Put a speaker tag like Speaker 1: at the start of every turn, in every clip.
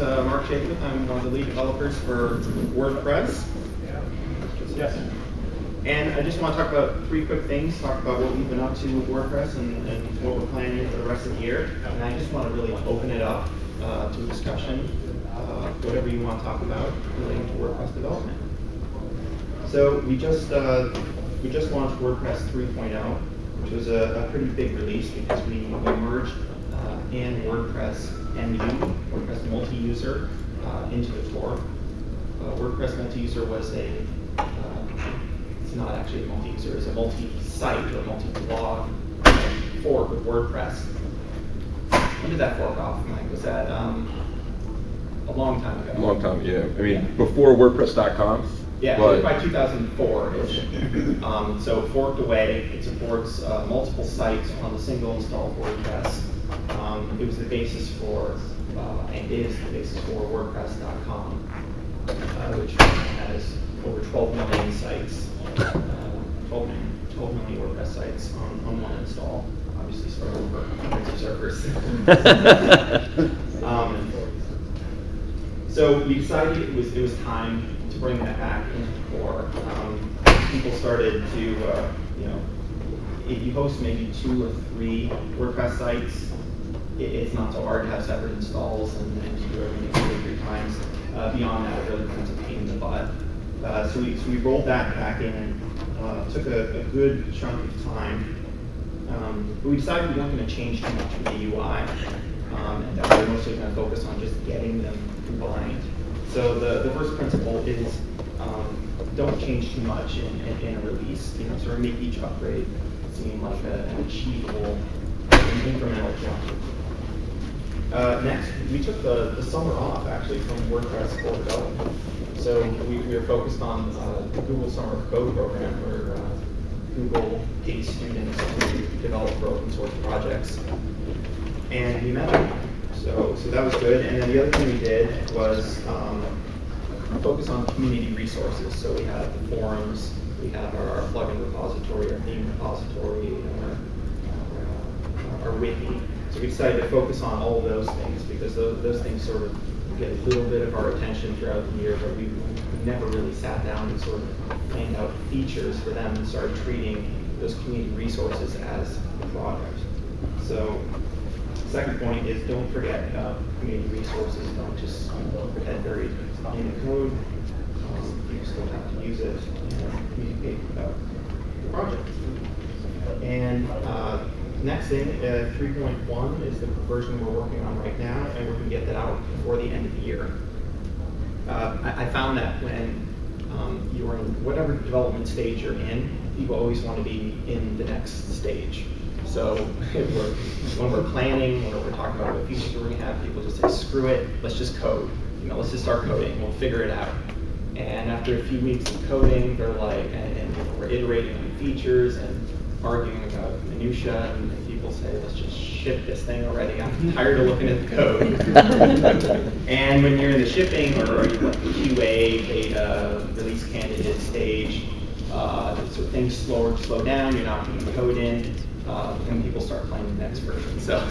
Speaker 1: Mark Jacob. I'm one of the lead developers for WordPress. Yes. And I just want to talk about 3 quick things. Talk about what we've been up to with WordPress and what we're planning for the rest of the year. And I just want to really open it up to a discussion, whatever you want to talk about relating to WordPress development. So we just launched WordPress 3.0, which was a pretty big release because we merged and WordPress MU, WordPress multi-user, into the core. WordPress multi-user was it's not actually a multi-user, it's a multi-site or multi-blog fork with WordPress. When did that fork off, Mike? Was that a long time ago?
Speaker 2: A long time, yeah. I mean, before WordPress.com.
Speaker 1: Yeah, it was by 2004-ish. So it forked away. It supports multiple sites on the single installed WordPress. It was the basis for, and is the basis for WordPress.com, which has over 12 million sites, 12 million WordPress sites on one install. Obviously, spread over hundreds of servers. So we decided it was time to bring that back into the core. People started to, if you host maybe 2 or 3 WordPress sites, it's not so hard to have separate installs and to do everything 2 or 3 times. Beyond that, it really becomes a pain in the butt. So we rolled that back in and took a good chunk of time. But we decided we weren't going to change too much in the UI, and that we were mostly going to focus on just getting them combined. So the first principle is don't change too much in a release. Sort of make each upgrade seem like an achievable, incremental jump. Next, we took the summer off actually from WordPress core development. So we were focused on the Google Summer of Code program, where Google pays students to develop for open source projects. And we met them. So that was good. And then the other thing we did was focus on community resources. So we have the forums, we have our plugin repository, our theme repository, our wiki. So we decided to focus on all of those things because those things sort of get a little bit of our attention throughout the year, but we never really sat down and sort of planned out features for them and started treating those community resources as a product. So the second point is don't forget community resources. Don't just get buried in the code. You still have to use it and communicate about the project. And next thing, 3.1 is the version we're working on right now, and we're going to get that out before the end of the year. I found that when you're in whatever development stage you're in, people always want to be in the next stage. So when we're planning, when we're talking about what features we're going to have, people just say, screw it, let's just code. Let's just start coding, we'll figure it out. And after a few weeks of coding, they're like, and we're iterating on features and arguing about minutia, and people say, let's just ship this thing already. I'm tired of looking at the code. And when you're in the shipping or you're like QA, beta, release candidate stage, so things slow down, you're not putting code in, and people start playing the next version. So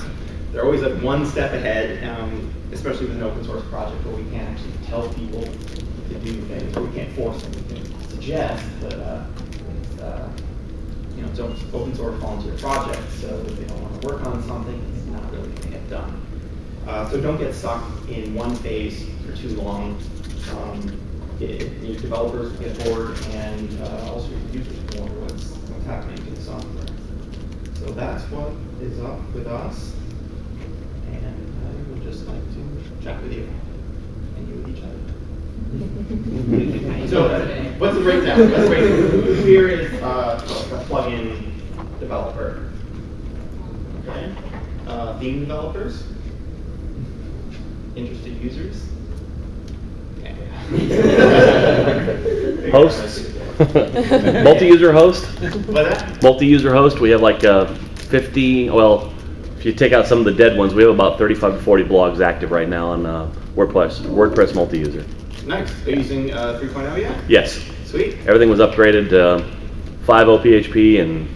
Speaker 1: they're always like one step ahead, especially with an open source project where we can't actually tell people to do things, or we can't force them. We can suggest, but it's open source volunteer project, so if they don't want to work on something, it's not really going to get done. So don't get stuck in one phase for too long. Your developers will get bored, and also your users will wonder what's happening to the software. So that's what is up with us, and I would just like to chat with you, and you with each other. So what's the breakdown? Who here is a plugin developer? Okay. Theme developers? Interested users? Okay.
Speaker 3: Hosts? Multi-user host?
Speaker 1: What that?
Speaker 3: Multi-user host. We have like 50, well, if you take out some of the dead ones, we have about 35 to 40 blogs active right now on WordPress multi-user.
Speaker 1: Nice. Are you using 3.0 yet?
Speaker 3: Yes.
Speaker 1: Sweet.
Speaker 3: Everything was upgraded to 5.0 PHP and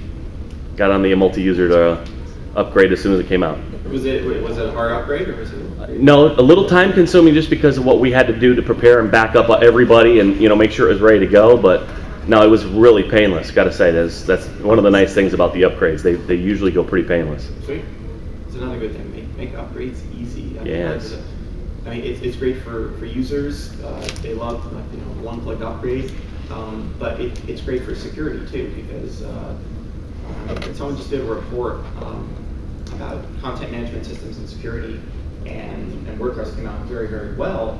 Speaker 3: got on the multi-user upgrade as soon as it came out.
Speaker 1: Was it a hard upgrade, or was it?
Speaker 3: No, a little time consuming just because of what we had to do to prepare and back up everybody and make sure it was ready to go. But no, it was really painless. Got to say, that's one of the nice things about the upgrades. They usually go pretty painless.
Speaker 1: Sweet. It's another good thing. Make upgrades easy.
Speaker 3: Yes.
Speaker 1: I mean, it's great for users. They love one-click upgrade. But it's great for security too, because someone just did a report about content management systems and security, and WordPress came out very, very well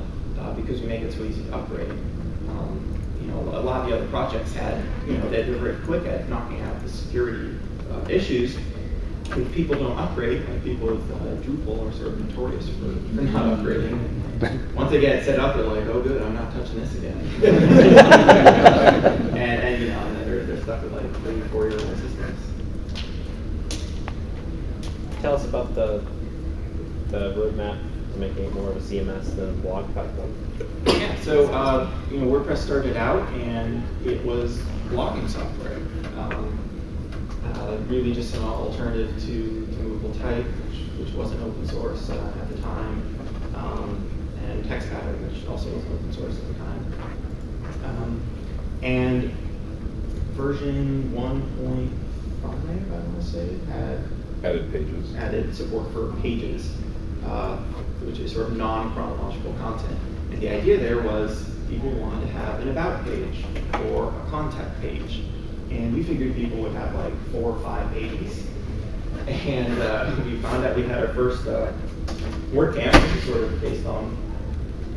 Speaker 1: because we make it so easy to upgrade. A lot of the other projects had, they're very quick at knocking out the security issues. If people don't upgrade, like people with Drupal are sort of notorious for not upgrading. Once they get it set up, they're like, oh good, I'm not touching this again. and then they're stuck with like 3 or 4-year-old systems.
Speaker 4: Tell us about the roadmap to making it more of a CMS than a blog platform.
Speaker 1: Yeah, so WordPress started out and it was blogging software. Really just an alternative to movable type, which wasn't open source at the time, and text pattern, which also wasn't open source at the time. And version 1.5, I want to say, had added support for pages, which is sort of non-chronological content. And the idea there was people wanted to have an about page or a contact page. And we figured people would have like 4 or 5 pages. And we found out we had our first WordCamp, which is sort of based on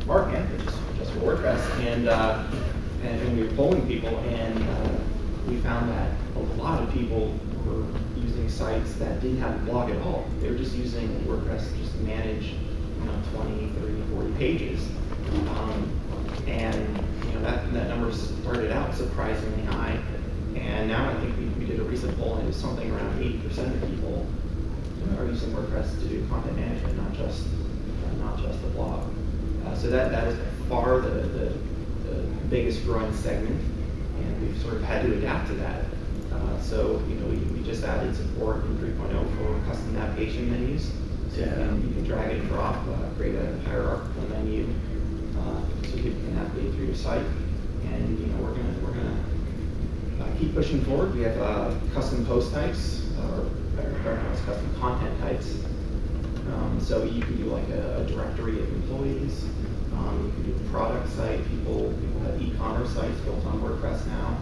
Speaker 1: Barcamp, which is just for WordPress. And we were polling people, and we found that a lot of people were using sites that didn't have a blog at all. They were just using WordPress just to manage 20, 30, 40 pages. That number started out surprisingly high. And now I think we did a recent poll, and it was something around 80% of people are using WordPress to do content management, not just the blog. So that is far the biggest growing segment, and we've sort of had to adapt to that. So we just added support in 3.0 for custom navigation menus. So you can drag and drop, create a hierarchical menu, so people can navigate through your site. And we're gonna keep pushing forward. We have custom post types, or better known as custom content types. So you can do like a directory of employees. You can do a product site. People have e-commerce sites built on WordPress now.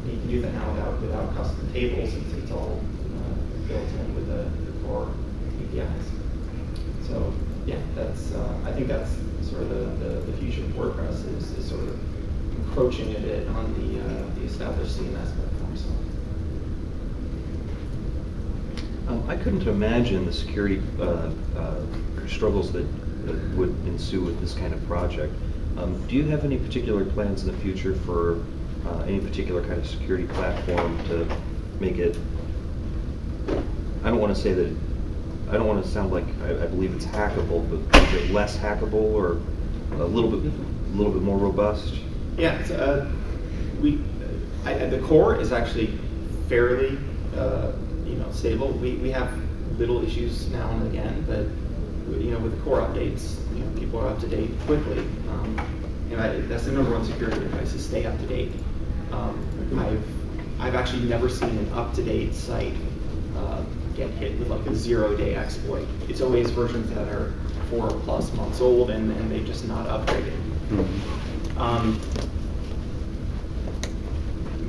Speaker 1: You can do that now without custom tables, since it's all built in with the core APIs. So yeah, I think that's sort of the future of WordPress is sort of encroaching a bit on the established CMS platforms.
Speaker 5: I couldn't imagine the security struggles that would ensue with this kind of project. Do you have any particular plans in the future for any particular kind of security platform to make it, I don't want to say that, I don't want to sound like I believe it's hackable, but is it less hackable or a little bit more robust?
Speaker 1: Yeah, the core is actually fairly stable. We have little issues now and again, but with the core updates, people are up to date quickly. That's the #1 security advice: is stay up to date. I've actually never seen an up-to-date site get hit with like a 0-day exploit. It's always versions that are 4+ months old and they've just not upgraded.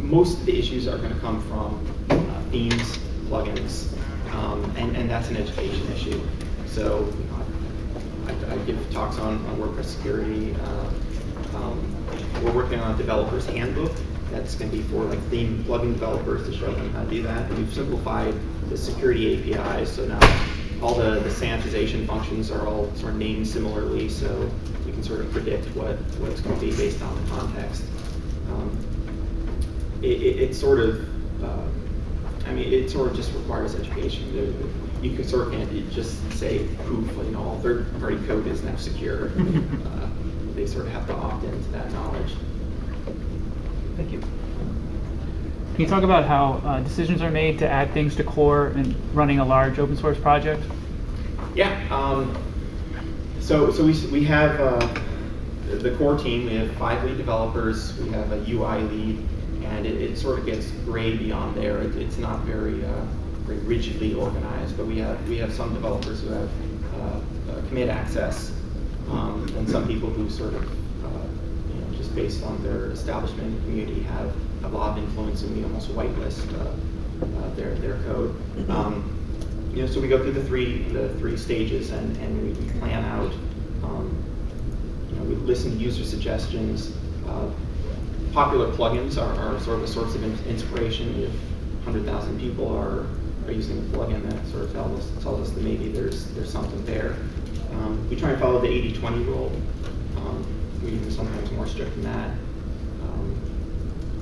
Speaker 1: Most of the issues are going to come from themes, plugins, and that's an education issue. So I give talks on WordPress security. We're working on a developer's handbook that's going to be for like theme plugin developers to show them how to do that. And we've simplified the security APIs, so now all the sanitization functions are all sort of named similarly, so we can sort of predict what it's going to be based on the context. It sort of just requires education. You could sort of can't just say poof, all third-party code is now secure. They sort of have to opt into that knowledge.
Speaker 5: Thank you.
Speaker 6: Can you talk about how decisions are made to add things to core and running a large open source project?
Speaker 1: Yeah. So we have the core team. We have 5 lead developers. We have a UI lead, and it sort of gets gray beyond there. It's not very rigidly organized, but we have some developers who have commit access, and some people who sort of just based on their establishment in the community have a lot of influence, and we almost whitelist their code. So we go through the three stages, and we plan out. We listen to user suggestions. Popular plugins are sort of a source of inspiration. If 100,000 people are using a plugin, that sort of tells us that maybe there's something there. We try and follow the 80-20 rule. We're even sometimes more strict than that.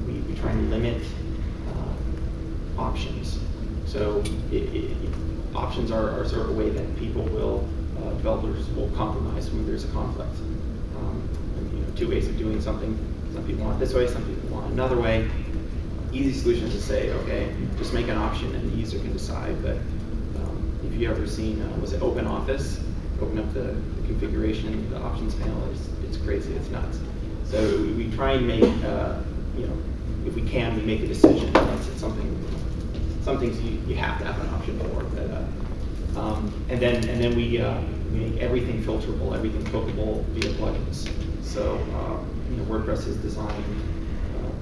Speaker 1: We try and limit options. So options are sort of a way that people developers will compromise when there's a conflict. 2 ways of doing something. Some people want it this way, some people want it another way. Easy solution is to say, okay, just make an option and the user can decide. But if you've ever seen, was it OpenOffice? Open up the configuration, the options panel, it's crazy, it's nuts. So we try and make, if we can, we make a decision. It's some things you have to have an option for. But, and then we make everything filterable, everything hookable via plugins. So WordPress is designed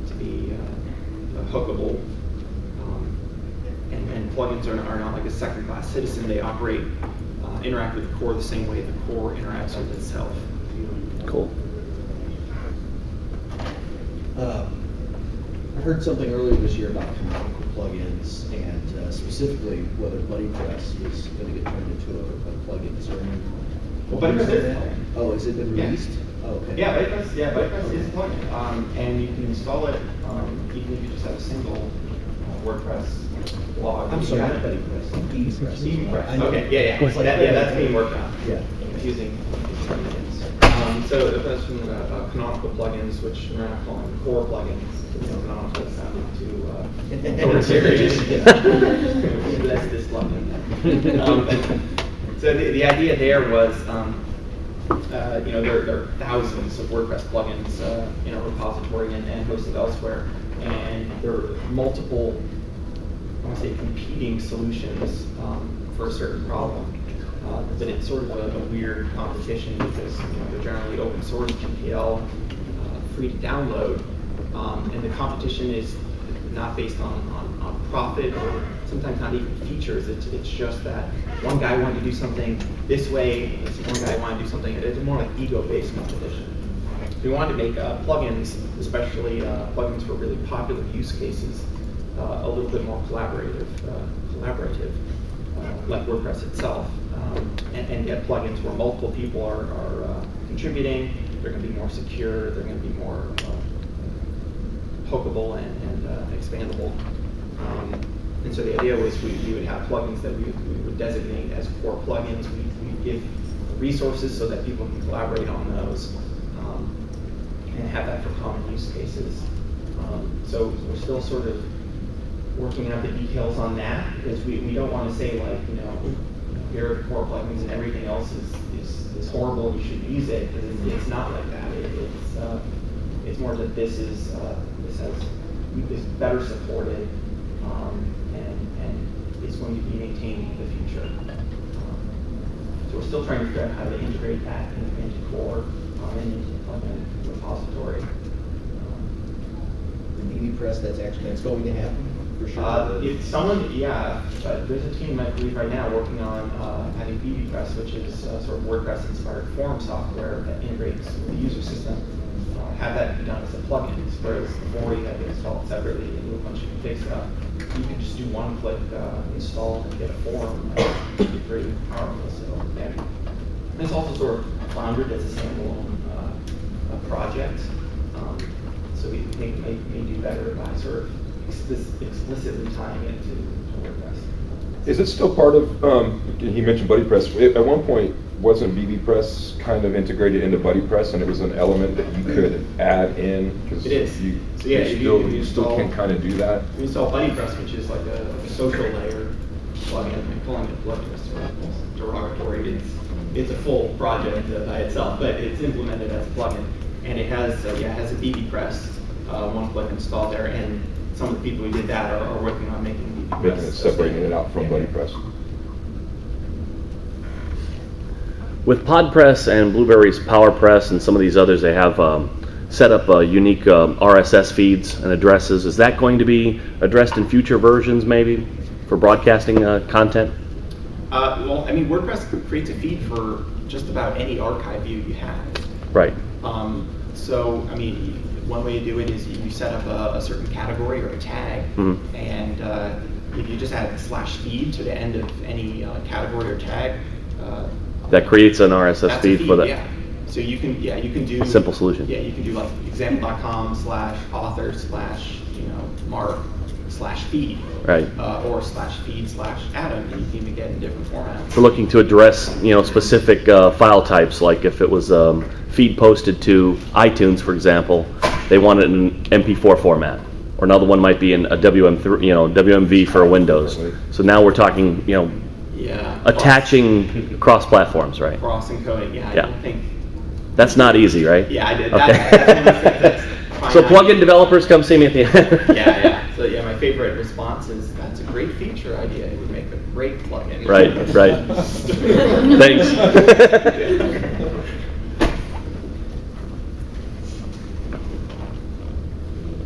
Speaker 1: to be hookable, and plugins are not like a second-class citizen. They interact with the core the same way the core interacts with itself.
Speaker 3: Cool.
Speaker 7: I heard something earlier this year about canonical plugins, and specifically whether BuddyPress was going to get turned into a plugin. Is there any?
Speaker 1: Well, BuddyPress is.
Speaker 7: Oh, has it been released?
Speaker 1: Yeah.
Speaker 7: Oh, okay.
Speaker 1: Yeah, BuddyPress is a plugin, and you can install it even if you just have a single WordPress blog.
Speaker 7: I'm sorry, not BuddyPress.
Speaker 1: BuddyPress. Okay, yeah. That's being worked on.
Speaker 7: Yeah.
Speaker 1: Using so that's from canonical plugins, which we're not calling core plugins. Canonical sounded too serious. That's this plugin. So the idea there was, there are thousands of WordPress plugins in our repository and hosted elsewhere, and there are multiple, I want to say, competing solutions for a certain problem. But it's sort of a weird competition because they're generally open source GPL, free to download, and the competition is not based on profit or sometimes not even features. It's just that one guy wanted to do something this way, one guy wanted to do something. It's more like ego-based competition. We wanted to make plugins, especially plugins for really popular use cases, a little bit more collaborative, like WordPress itself, and get plugins where multiple people are contributing. They're going to be more secure. They're going to be more hookable and expandable. And so the idea was we would have plugins that we would designate as core plugins. We give resources so that people can collaborate on those and have that for common use cases. So we're still sort of working out the details on that because we don't want to say here are the core plugins and everything else is horrible. You shouldn't use it because it's not like that. It's more that this is better supported and is going to be maintained in the future. So we're still trying to figure out how to integrate that into core and into the plugin repository.
Speaker 7: BuddyPress, that's going to happen for sure.
Speaker 1: If someone, there's a team I believe right now working on having BuddyPress, which is sort of WordPress-inspired forum software that integrates with the user system. Have that be done as a plugin, whereas before you had to install it separately and do a bunch of config stuff. You can just do one-click install and get a form. It's pretty powerful. So and it's also sort of founded as a standalone project. So we think it may do better by sort of explicitly tying it to WordPress.
Speaker 2: Is it still part of? He mentioned BuddyPress. At one point, wasn't BBPress kind of integrated into BuddyPress, and it was an element that you could add in? 'Cause
Speaker 1: It is.
Speaker 2: You,
Speaker 1: So yeah,
Speaker 2: you still can kind of do that.
Speaker 1: We install BuddyPress, which is like a social layer plugin. I'm calling it plugin is derogatory. It's a full project by itself, but it's implemented as a plugin, and it has it has a BBPress one plugin installed there, and some of the people who did that are working on making BBPress.
Speaker 2: Making it, separating it out from BuddyPress.
Speaker 3: With PodPress and Blueberry's PowerPress and some of these others, they have set up unique RSS feeds and addresses. Is that going to be addressed in future versions, maybe, for broadcasting content?
Speaker 1: Well, I mean, WordPress creates a feed for just about any archive view you have.
Speaker 3: Right.
Speaker 1: So, I mean, one way to do it is you set up a certain category or a tag, and if you just add /feed to the end of any category or tag,
Speaker 3: that creates an RSS
Speaker 1: that's a
Speaker 3: feed for that.
Speaker 1: Yeah. So you can do
Speaker 3: a simple solution.
Speaker 1: Yeah, you can do like example.com/author/Mark/feed.
Speaker 3: Right.
Speaker 1: Or /feed/Adam, and you can even get in different formats.
Speaker 3: We're looking to address, specific file types, like if it was feed posted to iTunes, for example, they want it in MP4 format, or another one might be in a WMV for a Windows. So now we're talking, attaching cross platforms, right?
Speaker 1: Cross encoding, I
Speaker 3: Yeah.
Speaker 1: don't think.
Speaker 3: That's not easy, right?
Speaker 1: Yeah, I did.
Speaker 3: Okay.
Speaker 1: That's
Speaker 3: So
Speaker 1: fine.
Speaker 3: plugin developers, come see me at the end.
Speaker 1: Yeah. So my favorite response is, that's a great feature idea. It would make a great plugin.
Speaker 3: Right. Thanks.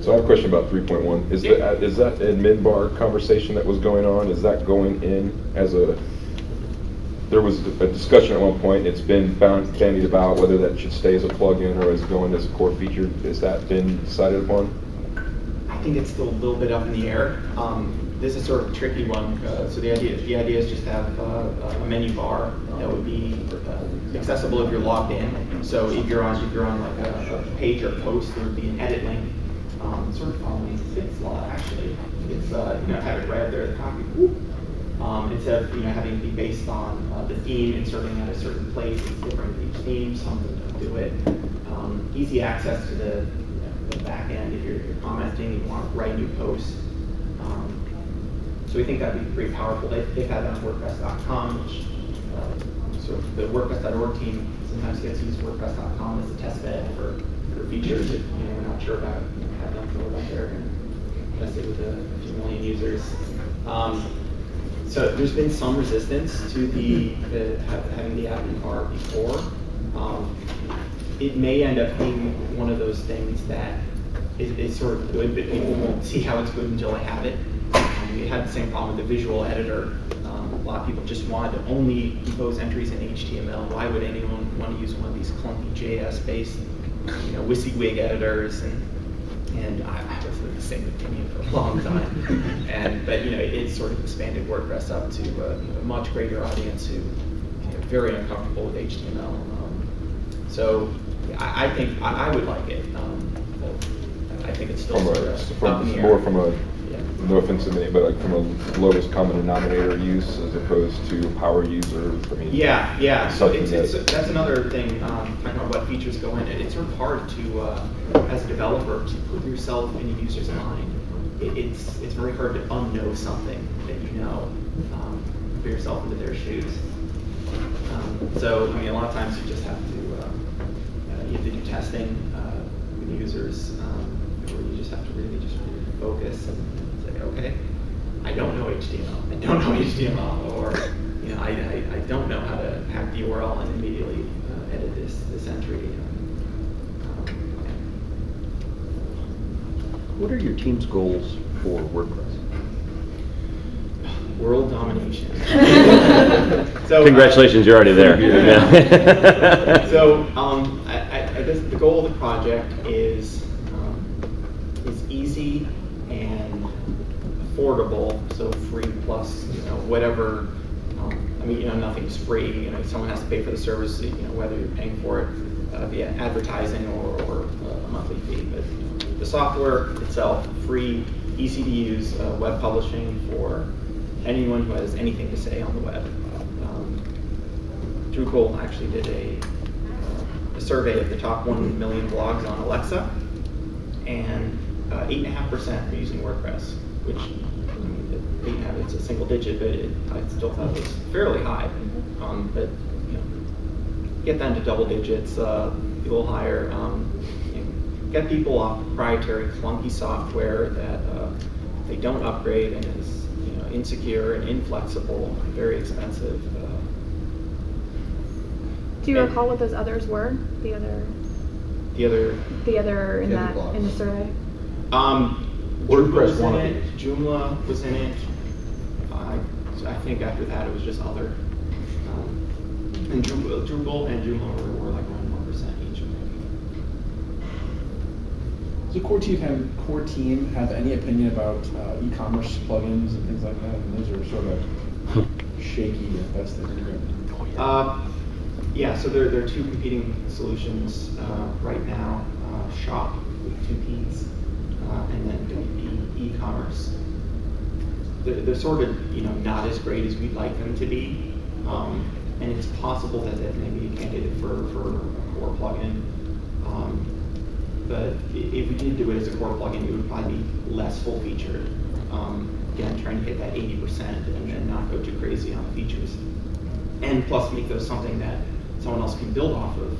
Speaker 2: So I have a question about 3.1. Is that admin bar conversation that was going on? Is that going in as a? There was a discussion at one point. It's been bandied about whether that should stay as a plugin or is going as a core feature. Has that been decided upon?
Speaker 1: I think it's still a little bit up in the air. This is sort of a tricky one. So the idea is just to have a menu bar that would be accessible if you're logged in. So if you're on like a page or post, there would be an edit link. Sort of following Fit's law, actually. It's have it right there, the copy. Instead of having it be based on the theme, inserting at a certain place. It's different with each theme. Some don't do it. Easy access to the back end if you're commenting, you want to write new posts. So we think that'd be pretty powerful. They've had that on WordPress.com, which sort of the WordPress.org team sometimes gets to use WordPress.com as a test bed for features that we're not sure about. Have them throw it up there and test it with a few million users. So there's been some resistance to having the admin bar before. It may end up being one of those things that is sort of good, but people won't see how it's good until they have it. We had the same problem with the visual editor. A lot of people just wanted to only compose entries in HTML. Why would anyone want to use one of these clunky JS-based, WYSIWYG editors? And I was of the same opinion for a long time. But it sort of expanded WordPress up to a much greater audience who are very uncomfortable with HTML. So I think I would like it. I think it's still up in the air.
Speaker 2: More from a, no offense to me, but like from a lowest common denominator use as opposed to power user. I mean,
Speaker 1: yeah. So
Speaker 2: something
Speaker 1: that's another thing. Talking about what features go in, it's sort of hard to, as a developer, to put yourself in a user's mind. It's very hard to unknow something that put yourself into their shoes. So a lot of times you just have to do testing with users, where you just have to really focus and say, okay, I don't know HTML, or I don't know how to hack the URL and immediately edit this entry.
Speaker 5: What are your team's goals for WordPress?
Speaker 1: World domination. So,
Speaker 3: Congratulations, you're already there.
Speaker 1: Yeah. So I guess the goal of the project is easy and affordable. So free plus whatever. Nothing's free. Someone has to pay for the service. Whether you're paying for it via advertising or a monthly fee. But the software itself, free, easy to use, web publishing for anyone who has anything to say on the web. Drupal actually did a survey of the top 1 million blogs on Alexa, and 8.5% are using WordPress, which, I mean, 8.5, it's a single digit, but I still thought it was fairly high. But you know, get them to double digits, a little higher. You know, get people off proprietary clunky software that they don't upgrade and is, you know, insecure and inflexible, and very expensive.
Speaker 8: Do you recall what those others were? The other in
Speaker 7: The
Speaker 8: that
Speaker 7: other blogs.
Speaker 8: in the survey.
Speaker 1: WordPress
Speaker 7: Joomla
Speaker 1: was in it. Joomla was in it. I think after that it was just other. And Drupal and Joomla were like around 1% each.
Speaker 9: Does the core team have any opinion about e-commerce plugins and things like that? And those are sort of shaky at best.
Speaker 1: Yeah, so there are two competing solutions right now. Shop with 2 P's, and then e-commerce. They're sort of, you know, not as great as we'd like them to be, and it's possible that may be a candidate for a core plugin. But if we did do it as a core plugin, it would probably be less full featured. Again, trying to hit that 80% and then not go too crazy on the features, and plus make those something that someone else can build off of.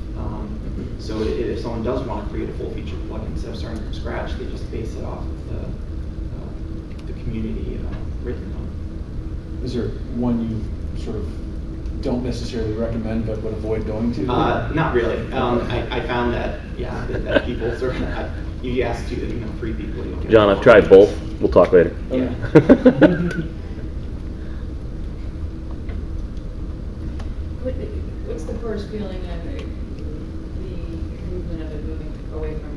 Speaker 1: So if someone does want to create a full featured plugin, instead of starting from scratch, they just base it off of the community written on.
Speaker 9: Is there one you sort of don't necessarily recommend but would avoid going to?
Speaker 1: Not really. I found that, yeah, that people sort of, you ask 3 people. You'll get
Speaker 3: John, I've tried both. We'll talk later.
Speaker 1: Yeah.
Speaker 10: What's the first feeling on the movement of it moving away from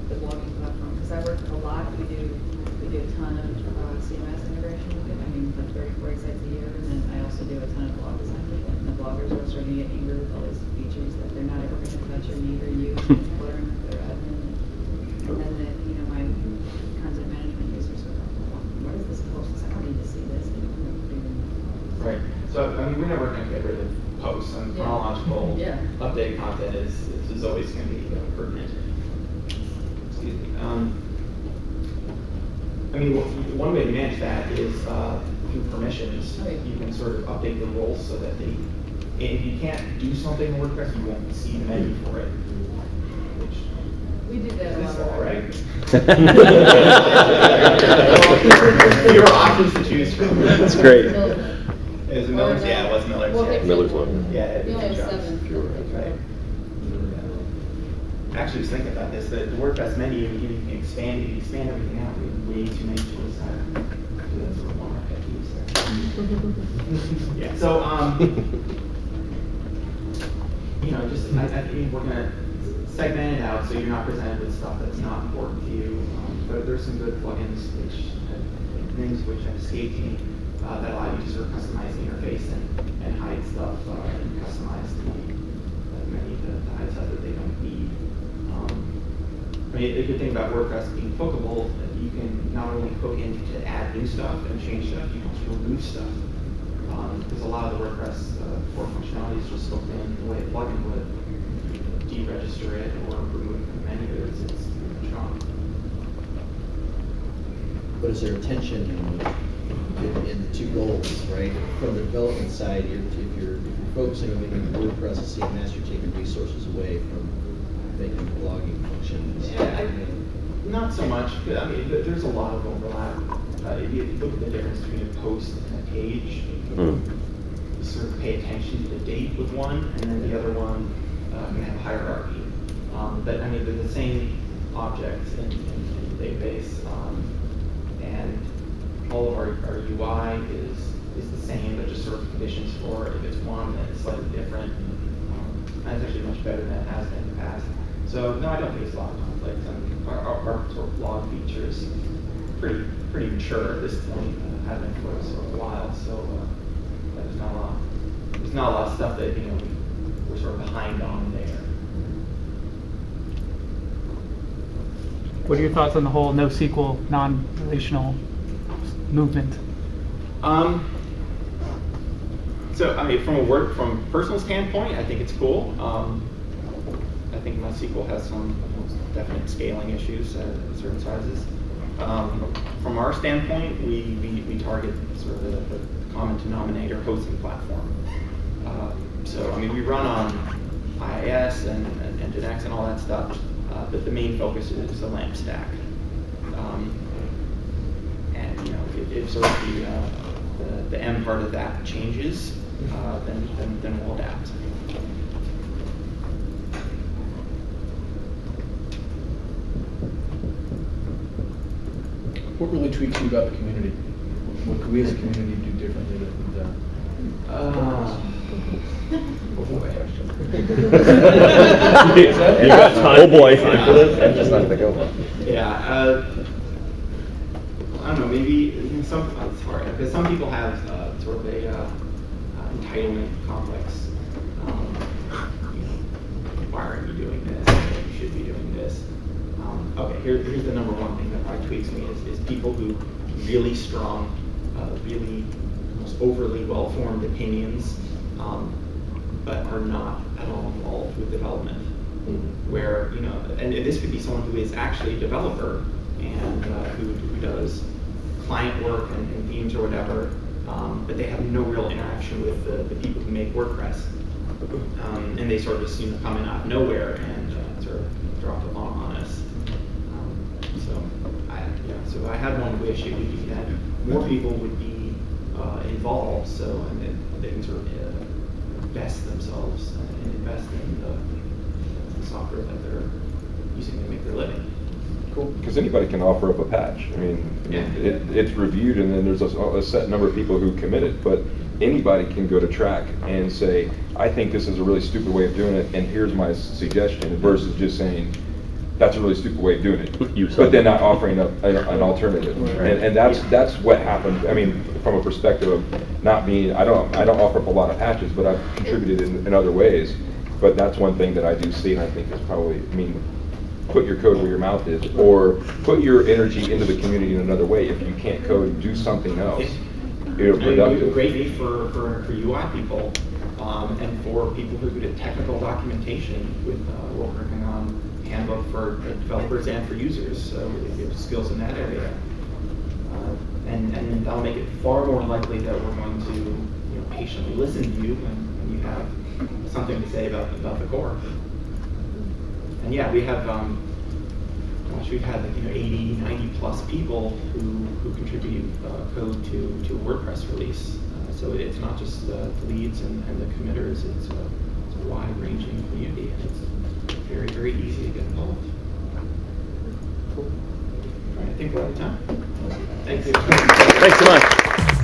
Speaker 10: the blogging platform? Because I work a lot. We do a ton of CMS integration with it. I mean, like 34 sites a year, and then I also do a ton of blog design with it. And the bloggers are starting to get angry with all these features that they're not ever going to touch or need or use. It's cluttering up their admin. And then my content management users are like, well, what is this post? I don't need to see this.
Speaker 1: Right. So, I mean, we're never going to get rid of posts, and chronological updated content is always going to be pertinent. Excuse me. I mean, one way to manage that is through permissions. You can sort of update the roles so that if you can't do something in WordPress, you won't see the menu for it. Which
Speaker 10: we did that
Speaker 1: is
Speaker 10: a lot.
Speaker 1: all right. Fewer options to choose from.
Speaker 3: That's great.
Speaker 1: It was Miller's, yeah, it was Miller's.
Speaker 10: Well,
Speaker 1: Yeah.
Speaker 3: Miller's one.
Speaker 1: Yeah,
Speaker 10: We only have
Speaker 1: jobs.
Speaker 10: 7.
Speaker 1: Right. Yeah. Actually, I was thinking about this. The WordPress menu, you can expand everything out. We way too many tools. So that's sort of one of my pet peeves there. Yeah. So, you know, just I think we're gonna segment it out so you're not presented with stuff that's not important to you. But there's some good plugins names which have escaped me. That allow you to sort of customize the interface and hide stuff and customize the menu to hide stuff that they don't need. I mean, the good thing about WordPress being hookable, you can not only hook in to add new stuff and change stuff, you can also remove stuff. Because a lot of the WordPress core functionality is just hooked in the way a plugin would. Deregister it or remove it from the menu. It's strong.
Speaker 7: But is there a tension in the two goals, right? From the development side, if you're focusing on making WordPress a CMS, you're taking resources away from making blogging functions.
Speaker 1: Yeah, not so much. I mean, there's a lot of overlap. If you look at the difference between a post and a page, you sort of pay attention to the date with one, and then the other one can have hierarchy. But I mean, they're the same objects in the database, and all of our UI is the same, but just sort of conditions for if it's one that is slightly different. That's actually much better than it has been in the past. So no, I don't think there's a lot of conflict. Our sort of blog features pretty mature at this point. Have been for sort of a while, so there's not a lot of stuff that we're sort of behind on there.
Speaker 6: What are your thoughts on the whole NoSQL non-relational movement?
Speaker 1: So I mean, from a personal standpoint, I think it's cool. I think MySQL has some definite scaling issues at certain sizes. From our standpoint, we target sort of the common denominator hosting platform. So I mean, we run on IIS and Nginx and all that stuff, but the main focus is the LAMP stack. And you know, if sort of the M part of that changes, then we'll adapt.
Speaker 9: What really tweaks you about the community? What could we as a community do differently than
Speaker 3: Oh boy.
Speaker 2: Just not gonna go.
Speaker 1: Yeah, I don't know. Maybe some. It's hard because some people have sort of a entitlement complex. You know, why aren't you doing this? You should be doing this. Okay, here's the number one thing that probably tweaks me is people who really strong, really almost overly well-formed opinions, but are not at all involved with development. Where, you know, and this could be someone who is actually a developer and who does client work and themes or whatever, but they have no real interaction with the people who make WordPress. And they sort of just come in out of nowhere and sort of drop the bomb on us. So I had one wish. It would be that more people would be involved, so and they can sort of invest themselves and invest in the software that they're using to make their living.
Speaker 2: Cool. Because anybody can offer up a patch. I mean, it's reviewed, and then there's a set number of people who commit it, but anybody can go to track and say, I think this is a really stupid way of doing it, and here's my suggestion, versus just saying, that's a really stupid way of doing it, but then not offering up an alternative. And that's what happened. I mean, from a perspective of not being, I don't offer up a lot of patches, but I've contributed in other ways. But that's one thing that I do see, and I think is probably, I mean, put your code where your mouth is, or put your energy into the community in another way. If you can't code, do something else. You're productive.
Speaker 1: Great for UI people and for people who do technical documentation with working on handbook for developers and for users, so if you have skills in that area. And that'll make it far more likely that we're going to patiently listen to you when you have something to say about the core. And yeah, we have, we've had 80, 90 plus people who contribute code to a WordPress release. So it's not just the leads and the committers, it's a wide-ranging community, and it's very, very easy to get involved. Cool. All right, I think we're out of time. Thank you.
Speaker 3: Thanks so much.